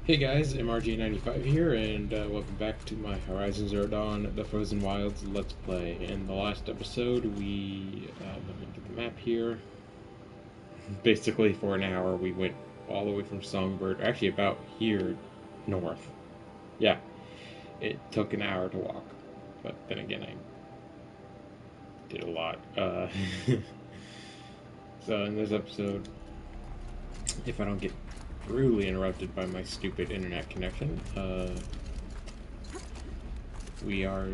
Hey guys, MRG95 here, and welcome back to my Horizon Zero Dawn The Frozen Wilds Let's Play. In the last episode, let me get the map here. Basically, for an hour, we went all the way from Songbird, actually about here, north. Yeah, it took an hour to walk, but then again, I did a lot. So in this episode, if I don't get brutally interrupted by my stupid internet connection, we are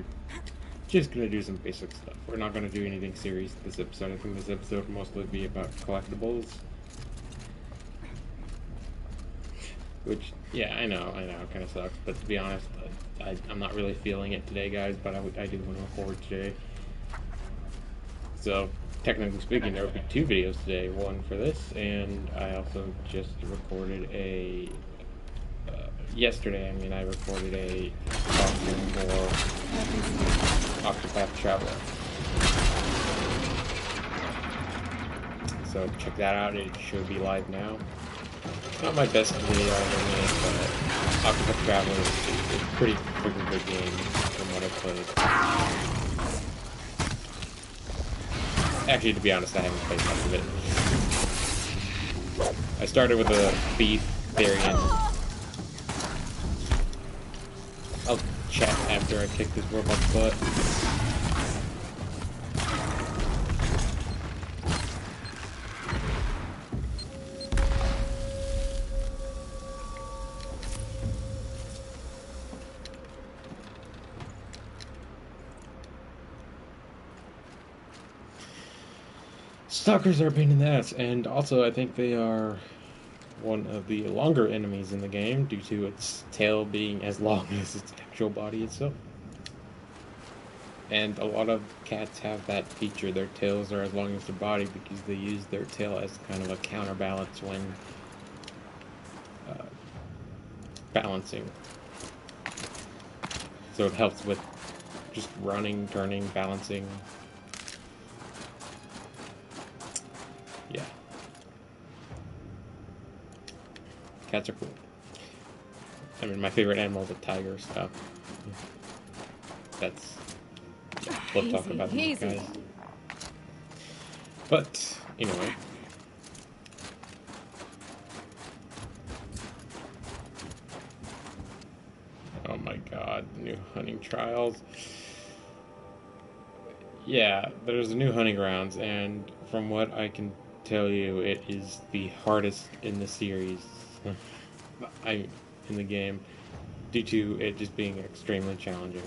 just gonna do some basic stuff. We're not gonna do anything serious this episode. I think this episode will mostly be about collectibles. Which, yeah, I know, it kind of sucks. But to be honest, I'm not really feeling it today, guys. But I do want to record today. So, technically speaking, there will be two videos today. One for this, and I also just recorded a... yesterday, I recorded a costume for Octopath Traveler. So check that out, it should be live now. It's not my best video I've ever made, but Octopath Traveler is a pretty freaking good game from what I've played. Actually, to be honest, I haven't played much of it. I started with a thief variant. I'll chat after I kick this robot's butt. Stalkers are a pain in the ass, and also I think they are one of the longer enemies in the game due to its tail being as long as its actual body itself. And a lot of cats have that feature, their tails are as long as their body because they use their tail as kind of a counterbalance when balancing. So it helps with just running, turning, balancing. Yeah. Cats are cool. My favorite animal is a tiger, so that's... yeah, we'll talk about these guys. But, anyway. Oh my god, new hunting trials. Yeah, there's new hunting grounds, and from what I can tell you, it is the hardest in the series. In the game, due to it just being extremely challenging.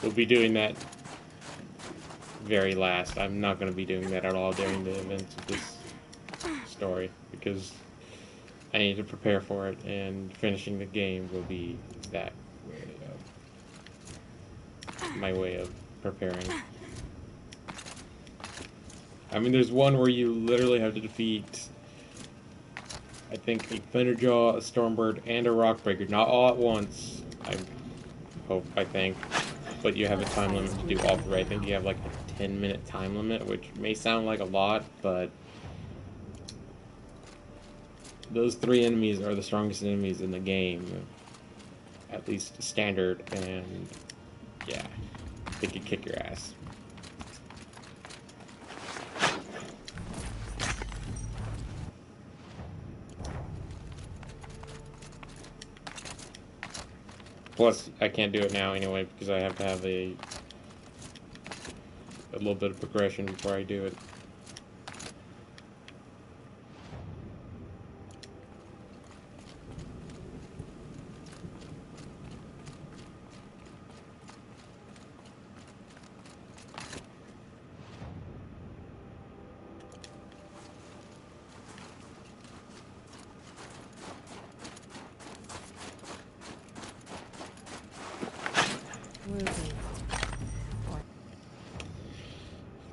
We'll be doing that very last. I'm not going to be doing that at all during the events of this story, because I need to prepare for it, and finishing the game will be that way of my way of preparing. There's one where you literally have to defeat, I think, a Thunderjaw, a Stormbird, and a Rockbreaker, not all at once, I think, but you have a time limit to do all three. I think you have like a 10-minute time limit, which may sound like a lot, but those three enemies are the strongest enemies in the game, at least standard, and yeah, they could kick your ass. Plus, I can't do it now anyway because I have to have a little bit of progression before I do it.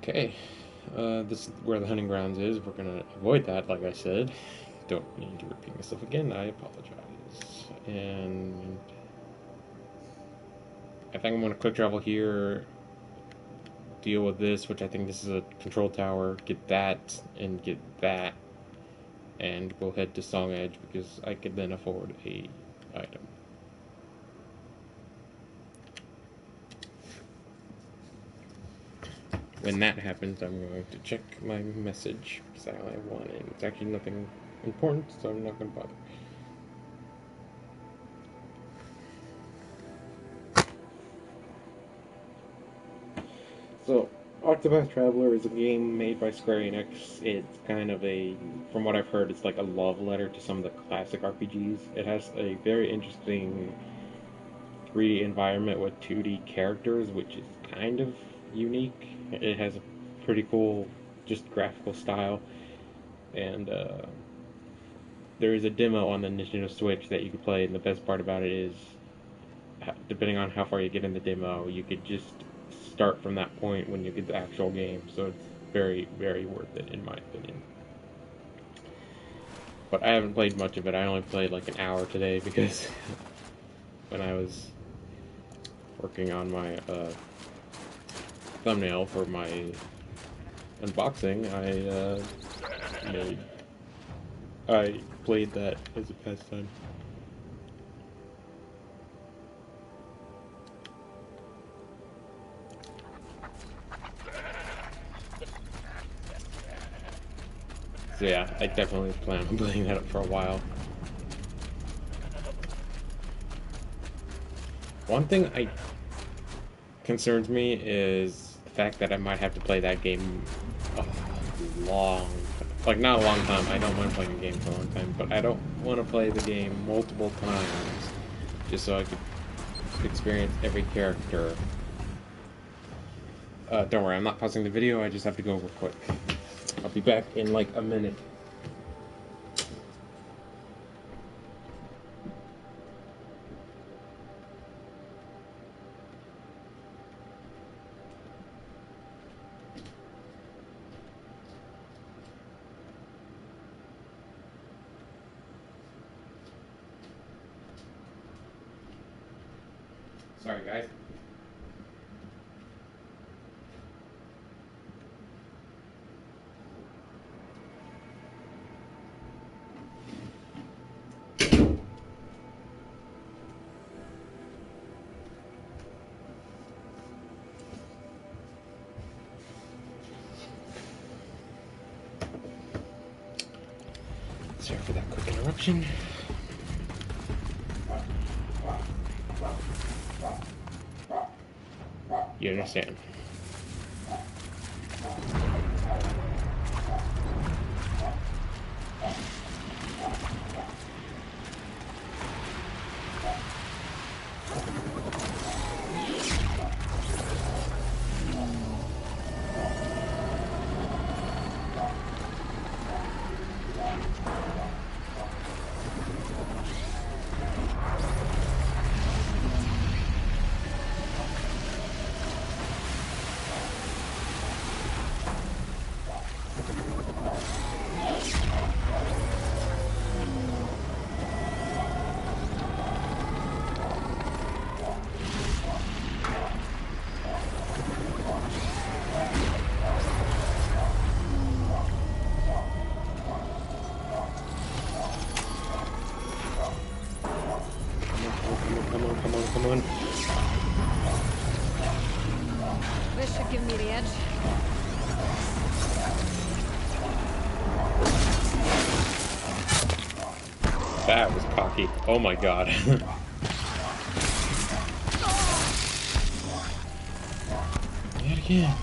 Okay, this is where the hunting grounds is. We're gonna avoid that, like I said. Don't need to repeat myself again, I apologize. And I think I'm gonna quick travel here, deal with this, which I think this is a control tower, get that, and get that. and we'll head to Song Edge because I could then afford a item. When that happens, I'm going to check my message because I only have one, and it's actually nothing important, so I'm not going to bother. So, Octopath Traveler is a game made by Square Enix. It's kind of a, from what I've heard, it's like a love letter to some of the classic RPGs. It has a very interesting 3D environment with 2D characters, which is kind of unique. It has a pretty cool, just graphical style, and there is a demo on the Nintendo Switch that you can play, and the best part about it is, depending on how far you get in the demo, you could just start from that point when you get the actual game, so it's very, very worth it, in my opinion. But I haven't played much of it. I only played like an hour today because when I was working on my thumbnail for my unboxing, I played that as a pastime. So yeah, I definitely plan on playing that up for a while. One thing concerns me is the fact that I might have to play that game a like not a long time. I don't want to play the game for a long time, but I don't want to play the game multiple times just so I could experience every character. Don't worry, I'm not pausing the video. I just have to go real quick. I'll be back in like a minute. Sorry, guys. Sorry for that quick interruption. You understand? Come on. This should give me the edge. That was cocky. Oh my god. Yet again.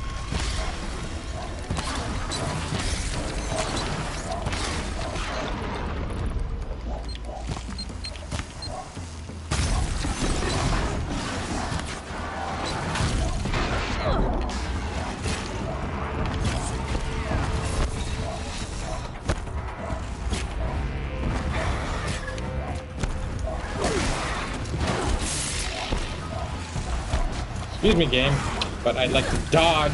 Excuse me, game, but I'd like to dodge.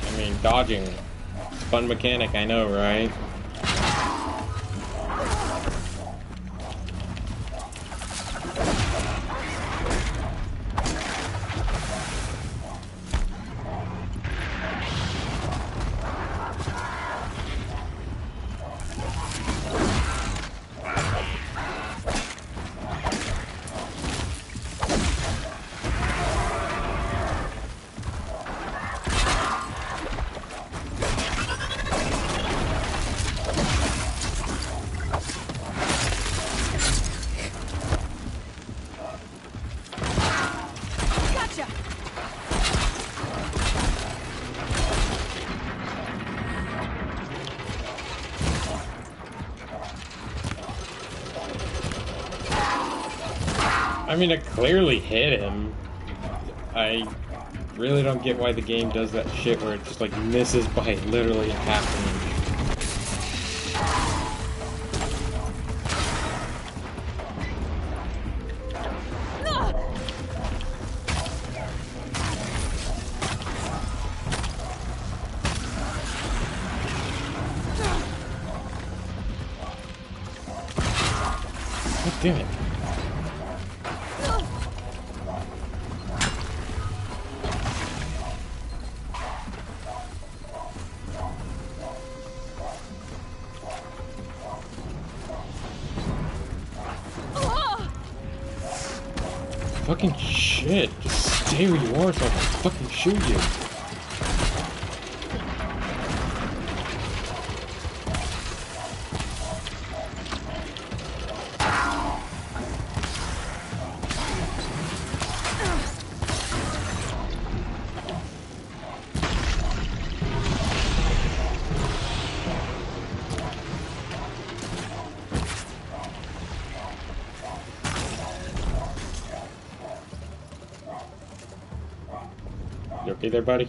I mean, dodging. Fun mechanic, I know, right? I mean, it clearly hit him. I really don't get why the game does that shit where it just like misses by literally half an inch. God damn it. Fucking shit. Just stay where you are so I can fucking shoot you. You okay there, buddy?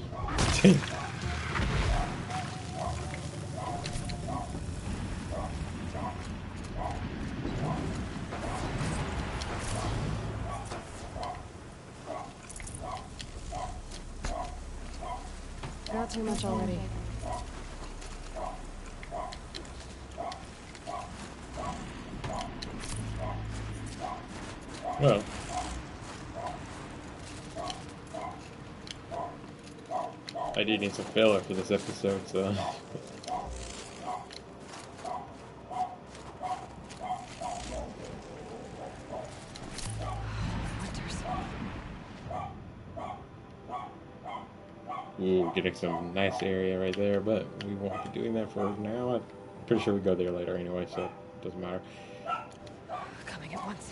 Not too much already. Well. I do need some filler for this episode, so... Ooh, getting some nice area right there, but we won't be doing that for now. I'm pretty sure we go there later anyway, so it doesn't matter. Coming at once.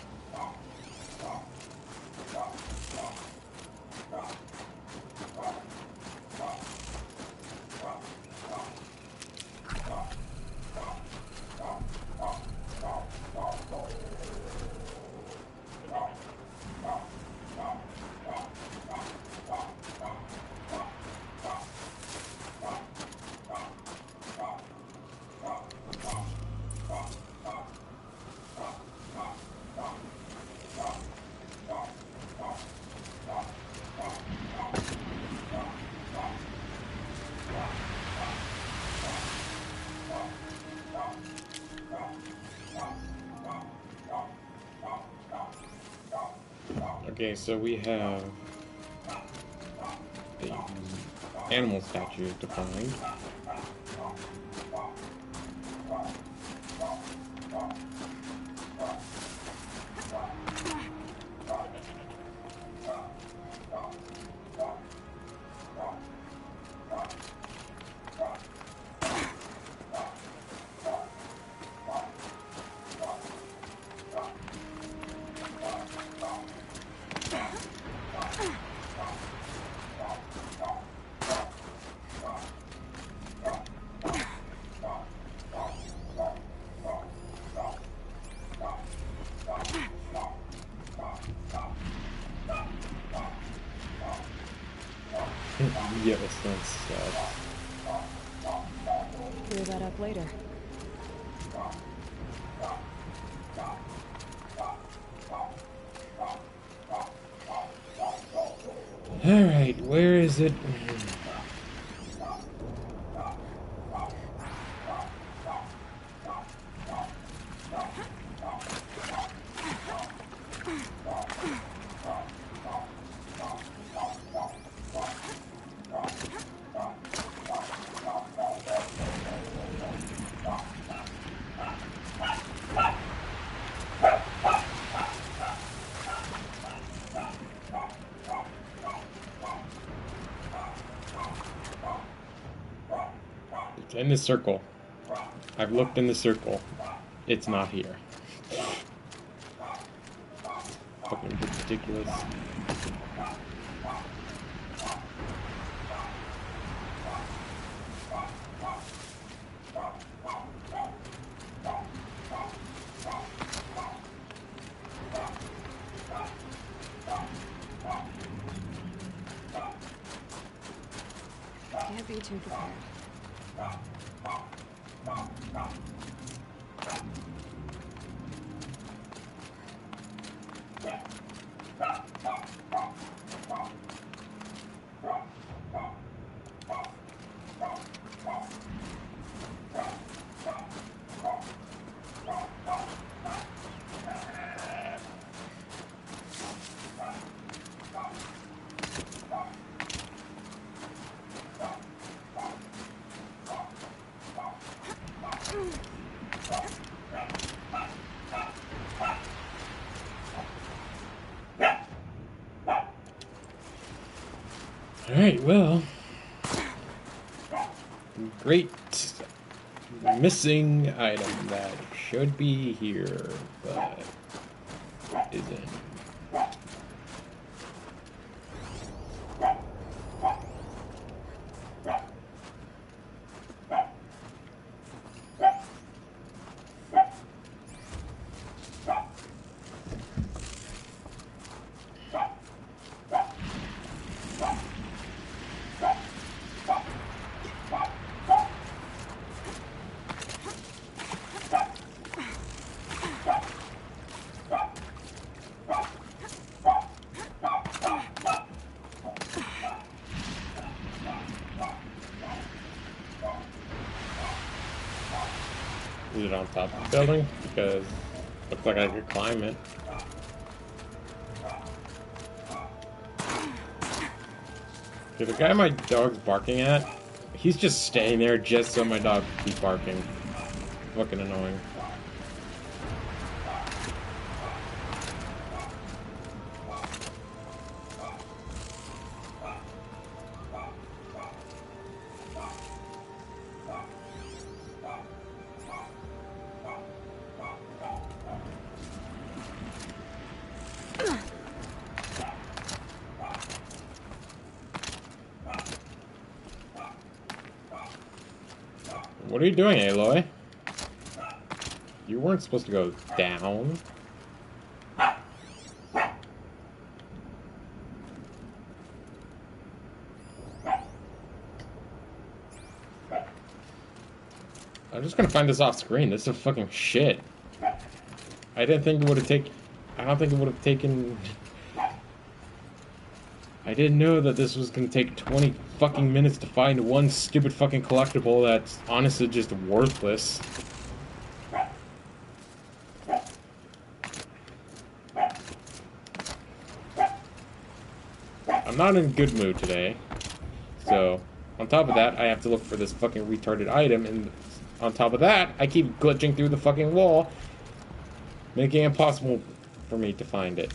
Okay, so we have the animal statue to find. Yellowstone sucks. Clear that up later. Alright, where is it? It's in the circle. I've looked in the circle. It's not here. Fucking ridiculous. Can't be too prepared. Alright, well. Great missing item that should be here, but isn't. Is it on top of the building? Because it looks like I could climb it. Okay, the guy my dog's barking at, he's just staying there just so my dog can keep barking. Fucking annoying. What are you doing, Aloy? You weren't supposed to go down. I'm just gonna find this off screen. This is fucking shit. I didn't think it would have taken... I don't think it would have taken... I didn't know that this was gonna take 20 fucking minutes to find one stupid fucking collectible that's honestly just worthless. I'm not in a good mood today. So, on top of that, I have to look for this fucking retarded item, and on top of that, I keep glitching through the fucking wall, making it impossible for me to find it.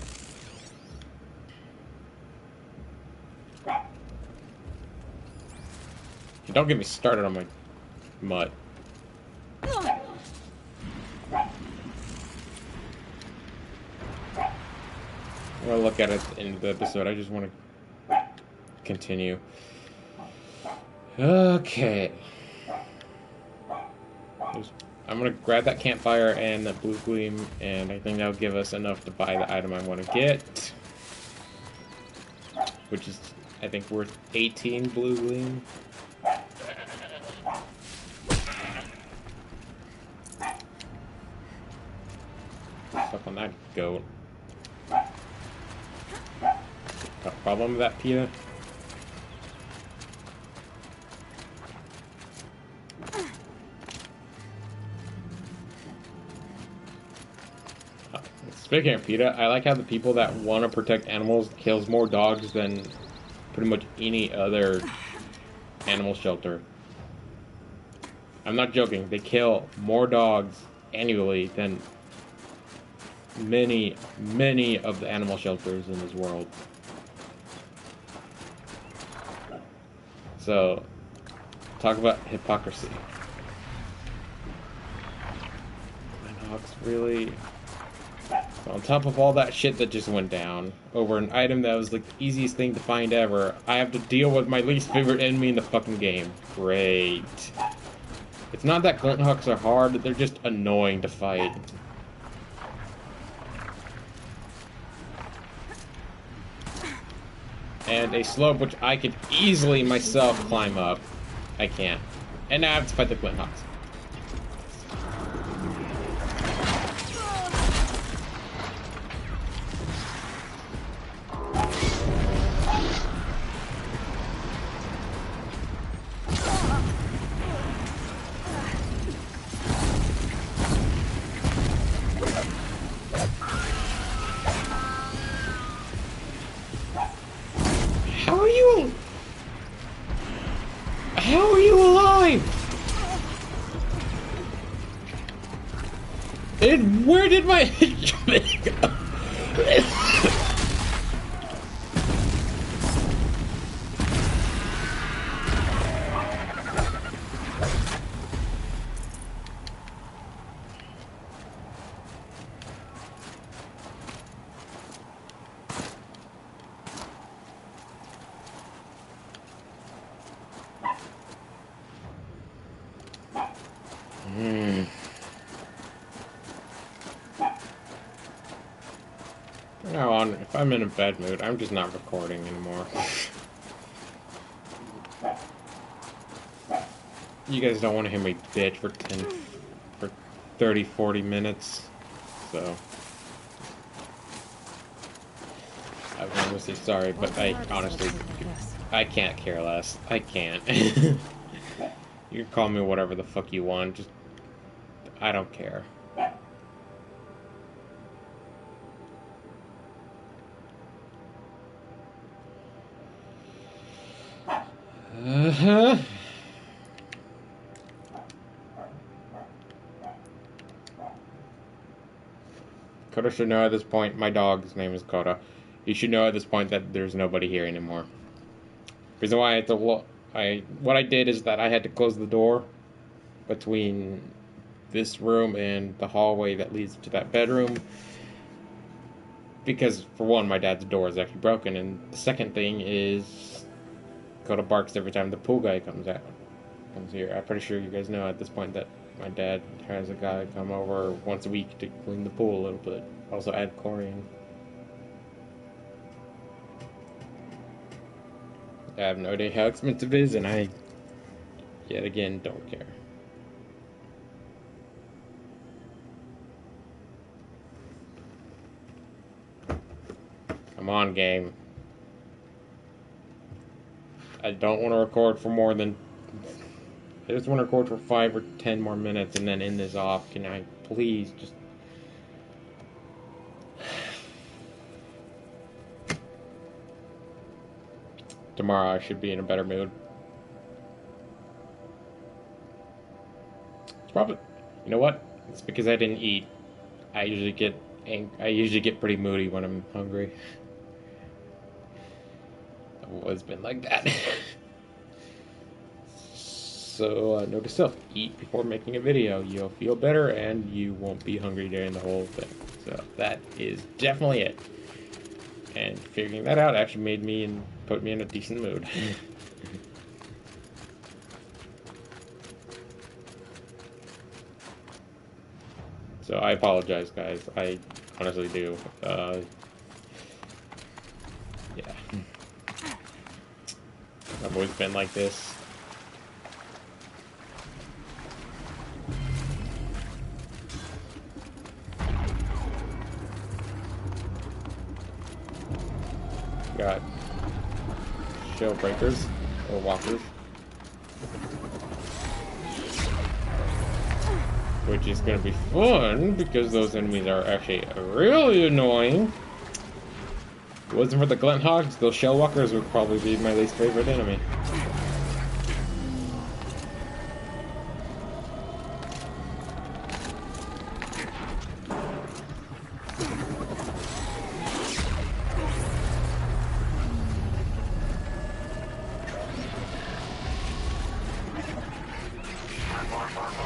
Don't get me started on my mutt. I'm gonna look at it at the end of the episode. I just want to continue. Okay. I'm gonna grab that campfire and the blue gleam, and I think that'll give us enough to buy the item I want to get, which is, I think, worth 18 blue gleam. Fuck on that goat. Got a problem with that, PETA? Speaking of PETA, I like how the people that want to protect animals kills more dogs than pretty much any other animal shelter. I'm not joking. They kill more dogs annually than many of the animal shelters in this world. So, talk about hypocrisy. My dog's really... On top of all that shit that just went down, over an item that was like the easiest thing to find ever, I have to deal with my least favorite enemy in the fucking game. Great. It's not that glint hooks are hard, they're just annoying to fight. And a slope which I could easily myself climb up. I can't. And now I have to fight the Flint Hawks. How are you alive? And where did my instrument go? Now on, if I'm in a bad mood, I'm just not recording anymore. You guys don't want to hear me bitch for 30, 40 minutes, so I'm honestly sorry, but I honestly, I can't care less. I can't. You can call me whatever the fuck you want, just, I don't care. Coda should know at this point, my dog's name is Coda. He should know at this point that there's nobody here anymore. Reason why I had to what I did is that I had to close the door between this room and the hallway that leads to that bedroom. Because, for one, my dad's door is actually broken, and the second thing is Coda barks every time the pool guy comes here. I'm pretty sure you guys know at this point that my dad has a guy come over once a week to clean the pool a little bit. Also add chlorine. I have no idea how expensive it is, and I, yet again, don't care. Come on, game. I don't want to record for more than... I just want to record for 5 or 10 more minutes and then end this off. Can I please just... Tomorrow I should be in a better mood. It's probably... You know what? It's because I didn't eat. I usually get pretty moody when I'm hungry. I've always been like that. So, note to self, eat before making a video. You'll feel better and you won't be hungry during the whole thing. So, that is definitely it. And figuring that out actually made me and put me in a decent mood. So, I apologize, guys. I honestly do. Yeah. I've always been like this. Got shell breakers or walkers, which is going to be fun because those enemies are actually really annoying. If it wasn't for the Glint Hogs, those shell walkers would probably be my least favorite enemy.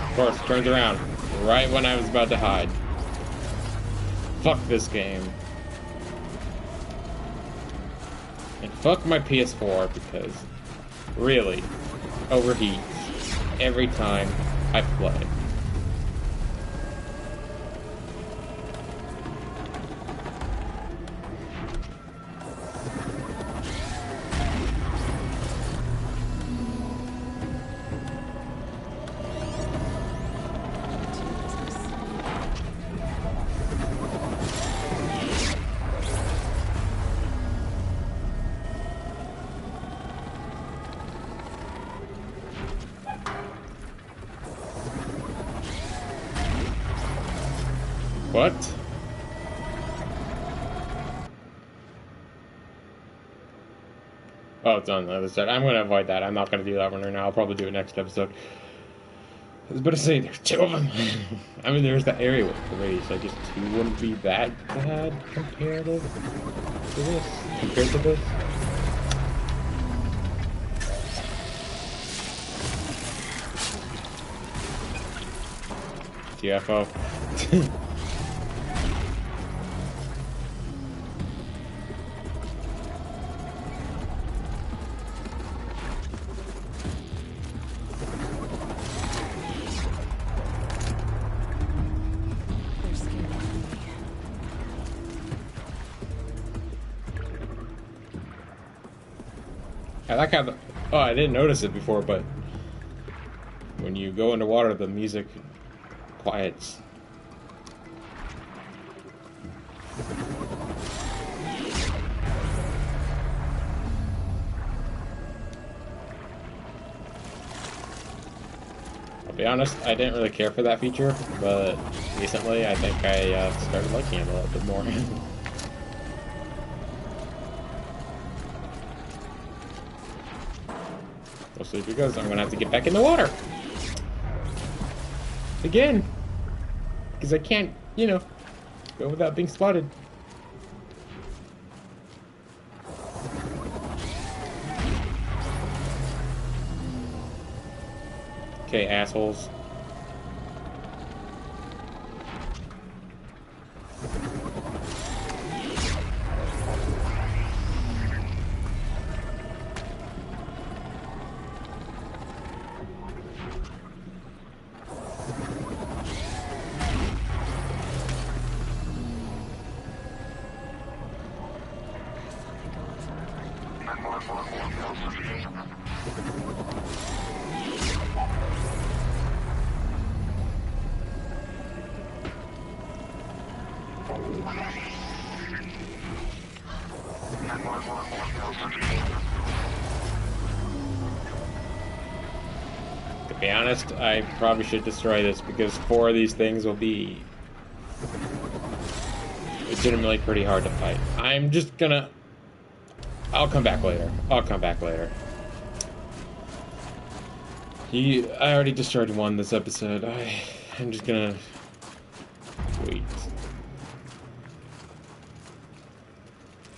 Of course, turns around right when I was about to hide. Fuck this game. And fuck my PS4 because, really, overheats every time I play. What? Oh, it's on the other side. I'm gonna avoid that. I'm not gonna do that one right now. I'll probably do it next episode. I was about to say, there's two of them. I mean, there's the area with three, so I guess two wouldn't be that bad compared to this. Compared to this. TFO. They're scared of me. I like how the... Oh, I didn't notice it before, but when you go underwater, the music quiets. I'll be honest, I didn't really care for that feature, but recently I think I started liking it a little bit more. Mostly because I'm gonna have to get back in the water again, because I can't, you know, go without being spotted. Okay, assholes. To be honest, I probably should destroy this because 4 of these things will be legitimately pretty hard to fight. I'm just gonna... I'll come back later. I'll come back later. I already destroyed 1 this episode. I'm just gonna... wait.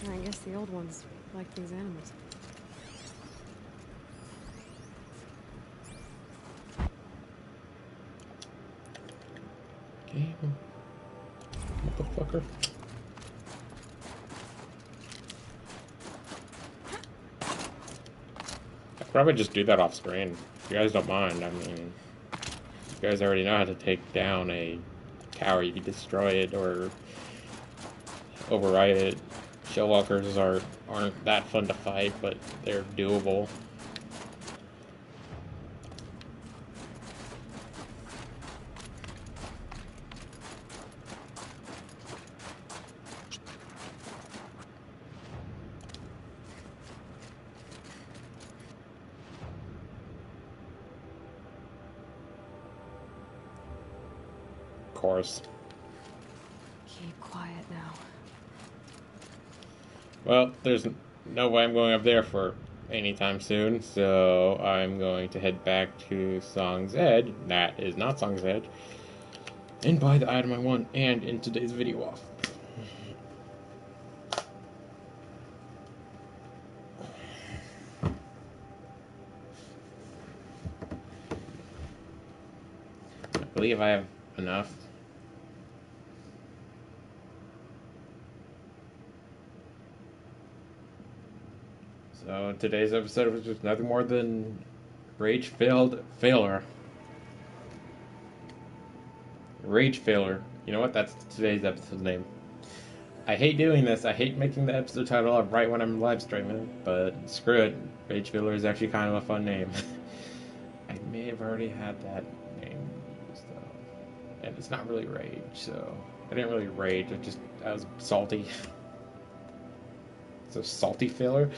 I guess the old ones like these animals. Okay. Motherfucker. I'd probably just do that off screen. If you guys don't mind, I mean... You guys already know how to take down a tower. You can destroy it or override it. Shellwalkers aren't that fun to fight, but they're doable. Of course. Keep quiet now. Well, there's no way I'm going up there for anytime soon, so I'm going to head back to Song's Edge. That is not Song's Edge. And buy the item I want and end today's video off. I believe I have enough. So today's episode was just nothing more than Rage Failure. Rage Failure. You know what? That's today's episode name. I hate doing this. I hate making the episode title up right when I'm live streaming, but screw it. Rage Failure is actually kind of a fun name. I may have already had that name used though. And it's not really Rage, so I didn't really rage, I was salty. So salty failure.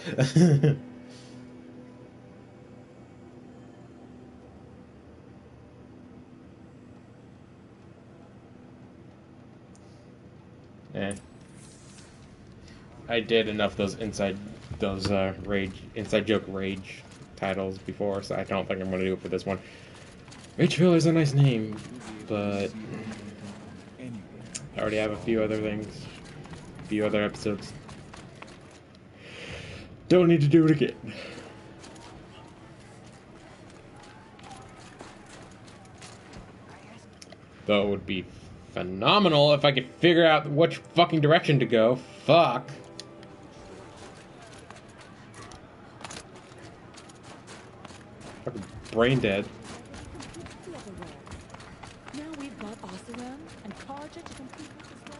I did enough of those rage inside joke rage titles before, so I don't think I'm gonna do it for this one. Rageville is a nice name, but I already have a few other things, a few other episodes. Don't need to do it again. Though it would be phenomenal if I could figure out which fucking direction to go. Fuck. Fucking brain dead. Now we've got Oseram and Karja to compete with as well.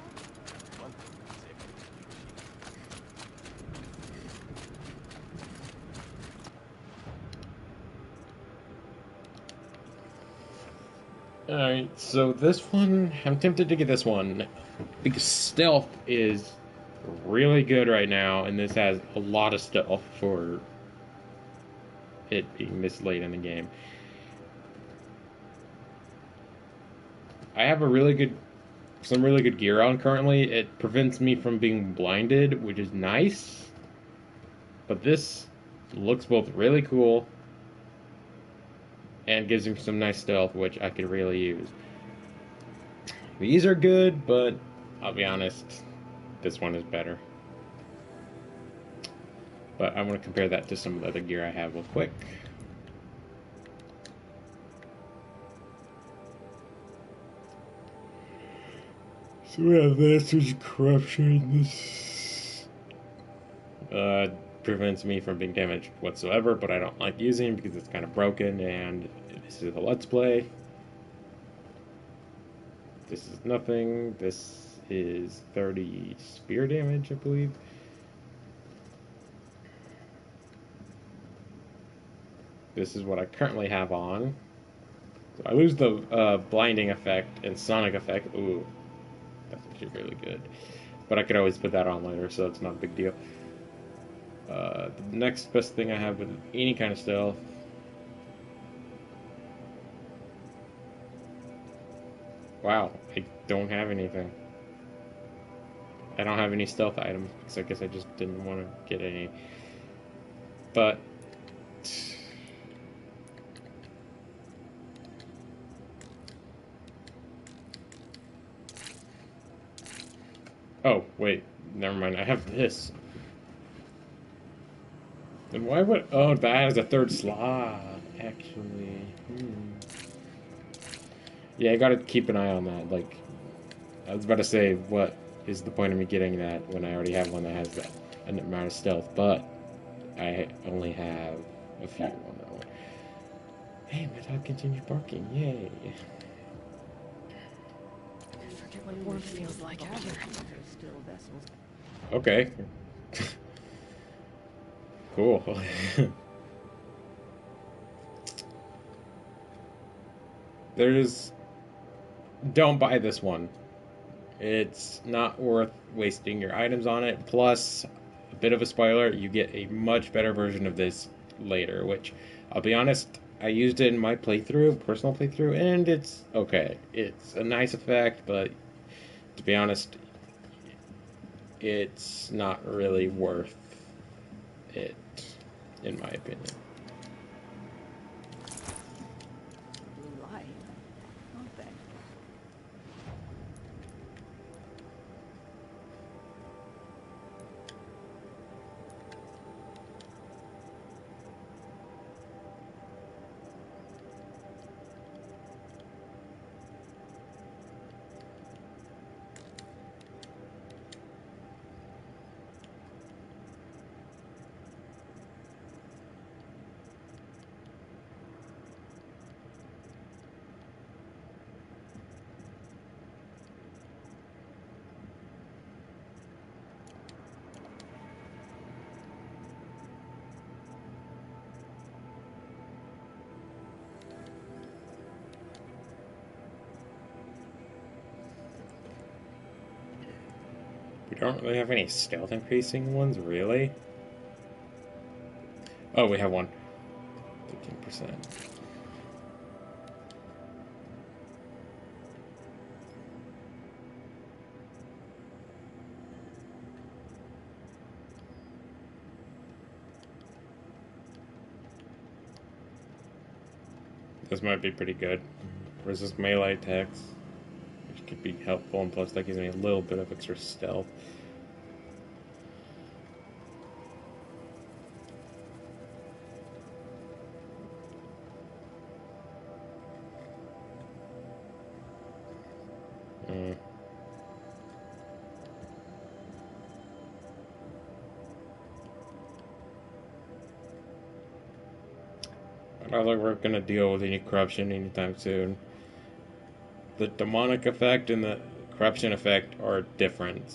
Alright, so this one, I'm tempted to get this one because stealth is really good right now, and this has a lot of stealth for it being this late in the game. I have some really good gear on currently. It prevents me from being blinded, which is nice. But this looks both really cool and gives me some nice stealth, which I could really use. These are good, but I'll be honest, this one is better. But I want to compare that to some of the other gear I have real quick. So we have this, there's corruption, this prevents me from being damaged whatsoever, but I don't like using because it's kind of broken, and this is a let's play. This is nothing, this is 30 spear damage, I believe. This is what I currently have on. So I lose the blinding effect and sonic effect. Ooh, that's actually really good. But I could always put that on later, so it's not a big deal. The next best thing I have with any kind of stealth. Wow, I don't have anything. I don't have any stealth items, because I guess I just didn't want to get any. But oh, wait, never mind. I have this. Then why would... Oh, that has a third slot, actually. Yeah, I gotta keep an eye on that. Like, I was about to say, what is the point of me getting that when I already have one that has that amount of stealth? But I only have a few on that one. Hey, my dog continued barking. Yay. I forget what warmth feels like out here. Okay. Cool. There's... Don't buy this one. It's not worth wasting your items on it. Plus, a bit of a spoiler, you get a much better version of this later, which, I'll be honest, I used it in my playthrough, personal playthrough, and it's okay. It's a nice effect, but to be honest, it's not really worth it, in my opinion. Blue light, aren't they? We don't really have any stealth increasing ones, really. Oh, we have one. 15%. This might be pretty good. Resist melee attacks, which could be helpful, and plus that gives me a little bit of extra stealth. I don't think we're gonna deal with any corruption anytime soon. The demonic effect and the corruption effect are different.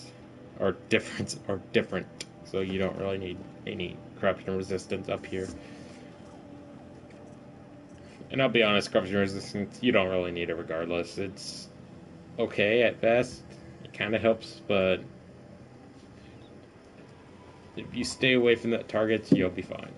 So you don't really need any corruption resistance up here. And I'll be honest, corruption resistance, you don't really need it regardless. It's okay at best. It kind of helps, but if you stay away from that target, you'll be fine.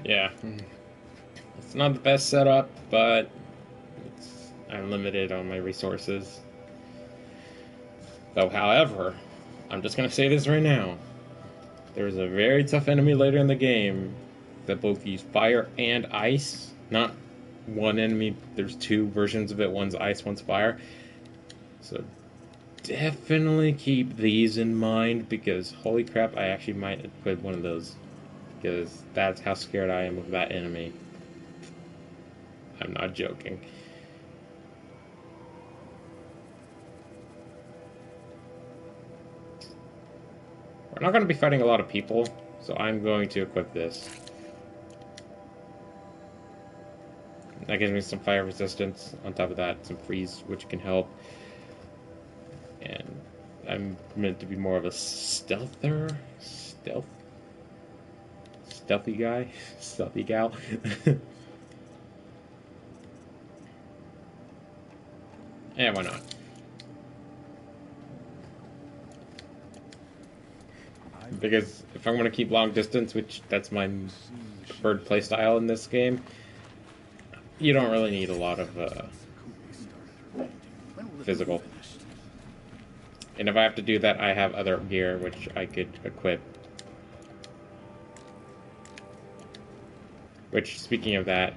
Yeah. It's not the best setup, but I'm limited on my resources. Though, however, I'm just going to say this right now. There's a very tough enemy later in the game that both use fire and ice. Not one enemy, there's two versions of it. One's ice, one's fire. So definitely keep these in mind, because holy crap, I actually might equip one of those. Because that's how scared I am of that enemy. I'm not joking. We're not going to be fighting a lot of people, so I'm going to equip this. That gives me some fire resistance. On top of that, some freeze, which can help. And I'm meant to be more of a stealthy guy? Stealthy gal? Yeah, why not? Because if I'm going to keep long distance, which that's my preferred playstyle in this game, you don't really need a lot of physical. And if I have to do that, I have other gear which I could equip. Which, speaking of that,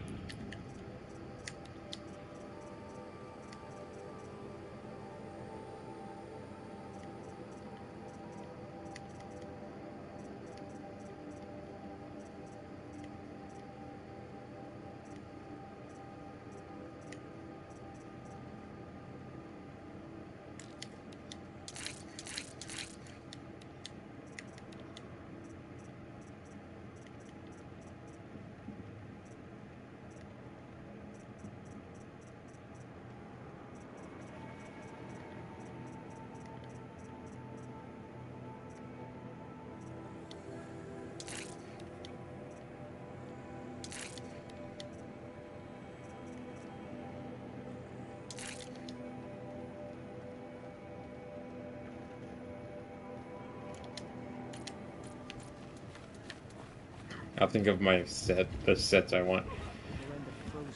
I'll think of the sets I want.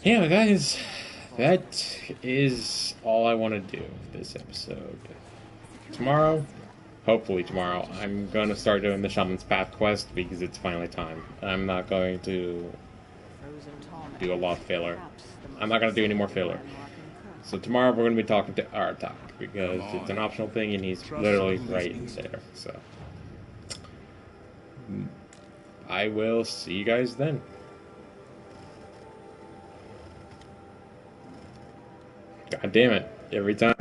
Yeah, that is all I want to do this episode. Hopefully tomorrow, I'm going to start doing the Shaman's Path quest because it's finally time. I'm not going to do a lot of filler. I'm not going to do any more filler. So tomorrow we're going to be talking to Artak because it's an optional thing and he's literally right there. So I will see you guys then. God damn it, every time.